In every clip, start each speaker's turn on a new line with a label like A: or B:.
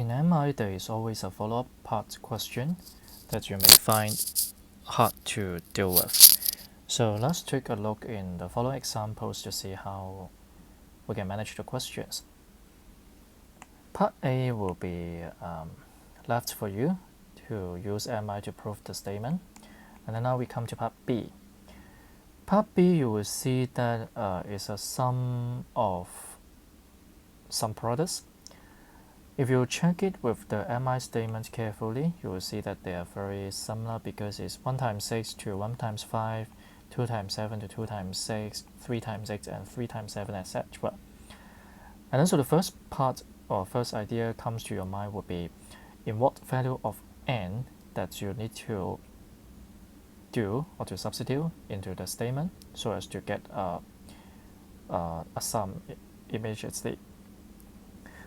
A: In MI, there is always a follow-up part question that you may find hard to deal with. So let's take a look in the following examples to see how we can manage the questions. Part A will be left for you to use MI to prove the statement. And then now we come to part B. Part B, you will see that is a sum of some products. If you check it with the MI statement carefully, you will see that they are very similar because it's 1 times 6 to 1 times 5, 2 times 7 to 2 times 6, 3 times 8 and 3 times 7, etc. And then so the first part or first idea comes to your mind would be in what value of n that you need to do or to substitute into the statement so as to get a sum immediately.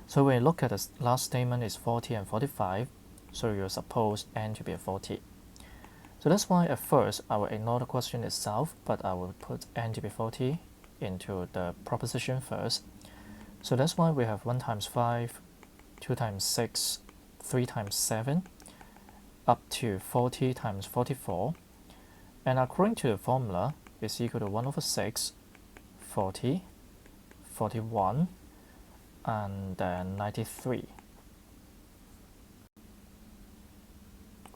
A: So when you look at the last statement is 40 and 45, so you suppose n to be 40. So that's why at first I will ignore the question itself, but I will put n to be 40 into the proposition first. So that's why we have 1 times 5, 2 times 6, 3 times 7, up to 40 times 44. And according to the formula, it's equal to 1 over 6, 40, 41, and then 93,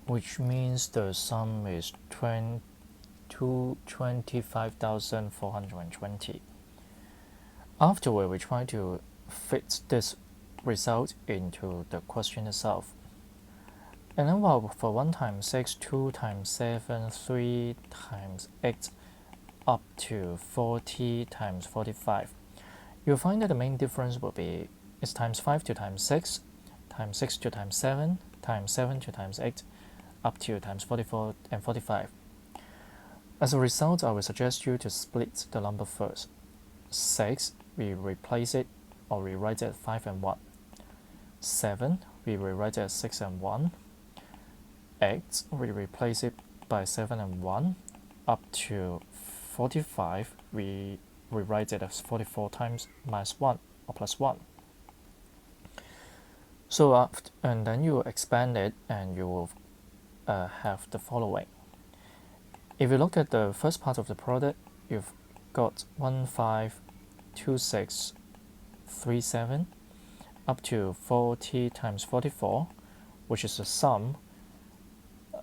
A: which means the sum is 25,420. Afterward, we try to fit this result into the question itself. And then while for 1 times 6, 2 times 7, 3 times 8, up to 40 times 45, you'll find that the main difference will be is times 5 to times 6 to times 7 to times 8, up to times 44 and 45. As a result, I will suggest you to split the number first. 6, we replace it or rewrite it as 5 and 1. 7, we rewrite it as 6 and 1. 8, we replace it by 7 and 1. Up to 45, we rewrite it as 44 times minus 1 or plus 1. So and then you will expand it and you will have the following. If you look at the first part of the product, you've got 152637 up to 40 times 44, which is the sum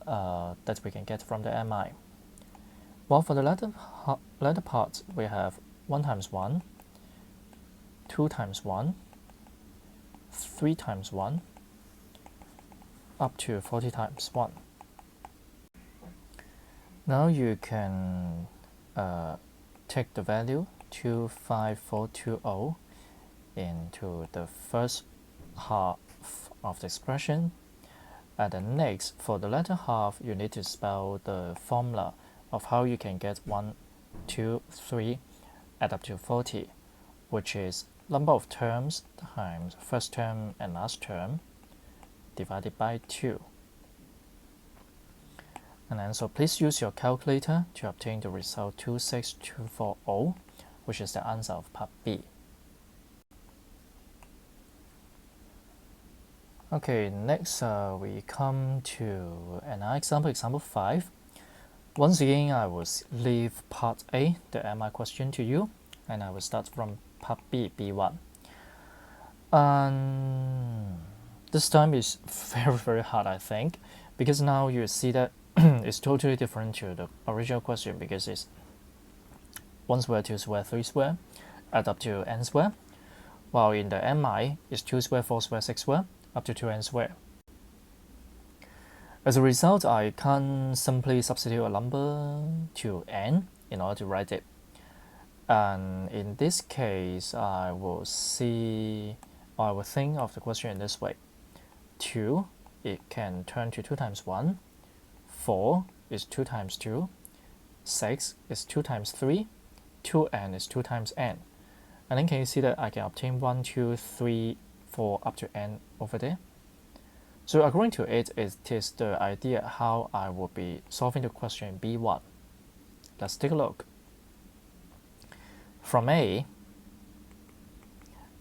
A: that we can get from the MI. While for the latter part, we have 1 times 1, 2 times 1, 3 times 1, up to 40 times 1. Now you can take the value 25420 into the first half of the expression. And then next, for the latter half, you need to spell the formula of how you can get 1, 2, 3, add up to 40, which is number of terms times first term and last term divided by 2. And then so please use your calculator to obtain the result 26240, which is the answer of part B. Okay, next we come to another example 5. Once again, I will leave part A, the MI question, to you, and I will start from part B, B1. This time is very hard, I think, because now you see that it's totally different to the original question because it's 1 square, 2 square, 3 square, add up to n square, while in the MI it's 2 square, 4 square, 6 square, up to 2n square. As a result, I can't simply substitute a number to n in order to write it. And in this case, I will think of the question in this way. 2, it can turn to 2 times 1. 4 is 2 times 2. 6 is 2 times 3. 2n is 2 times n. And then can you see that I can obtain 1, 2, 3, 4 up to n over there? So according to it, it is the idea how I will be solving the question in B1. Let's take a look. From A,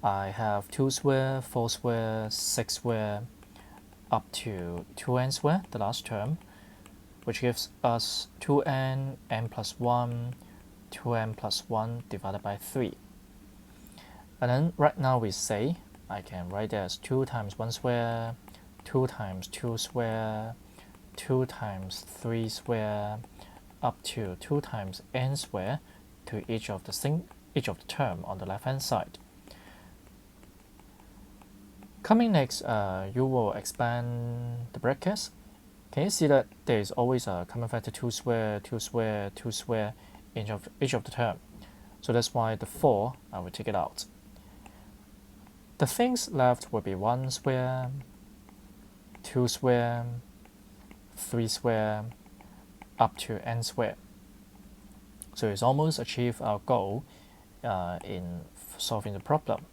A: I have 2 square, 4 square, 6 square, up to 2n square, the last term, which gives us 2n, n plus 1, 2n plus 1 divided by 3. And then right now we say, I can write it as 2 times 1 square, 2 times 2 square, 2 times 3 square, up to 2 times n square to each of the term on the left hand side. Coming next, you will expand the brackets. Can you see that there is always a common factor 2 square, 2 square, 2 square in each of the term. So that's why the 4, I will take it out. The things left will be 1 square, 2 square, 3 square, up to n square. So it's almost achieved our goal in solving the problem.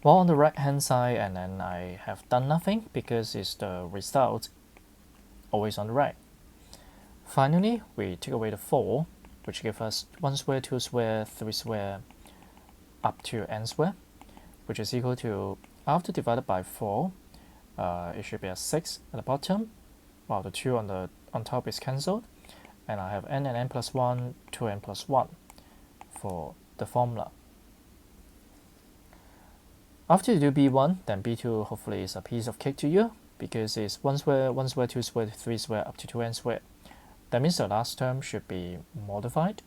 A: While on the right hand side, and then I have done nothing because it's the result always on the right. Finally, we take away the 4, which gives us 1 square, 2 square, 3 square, up to n square, which is equal to, after divided by 4, it should be a 6 at the bottom, while the 2 on top is cancelled, and I have n and n plus 1, 2n plus 1 for the formula. After you do B1, then B2 hopefully is a piece of cake to you, because it's 1 square, 1 square, 2 square, 3 square, up to 2n square. That means the last term should be modified.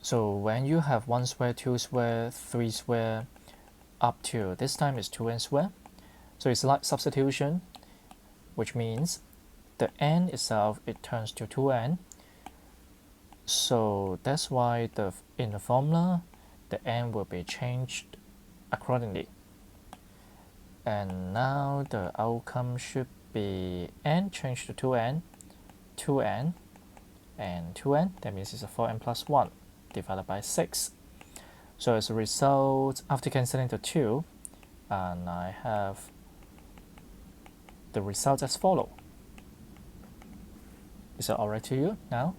A: So when you have 1 square, 2 square, 3 square, up to this time is 2n square. So it's like substitution, which means the n itself, it turns to 2n. So that's why in the formula, the n will be changed accordingly. And now the outcome should be n changed to 2n, 2n, and 2n. That means it's a 4n plus 1 divided by 6. So as a result, after cancelling the 2, and I have the result as follows. Is that alright to you now?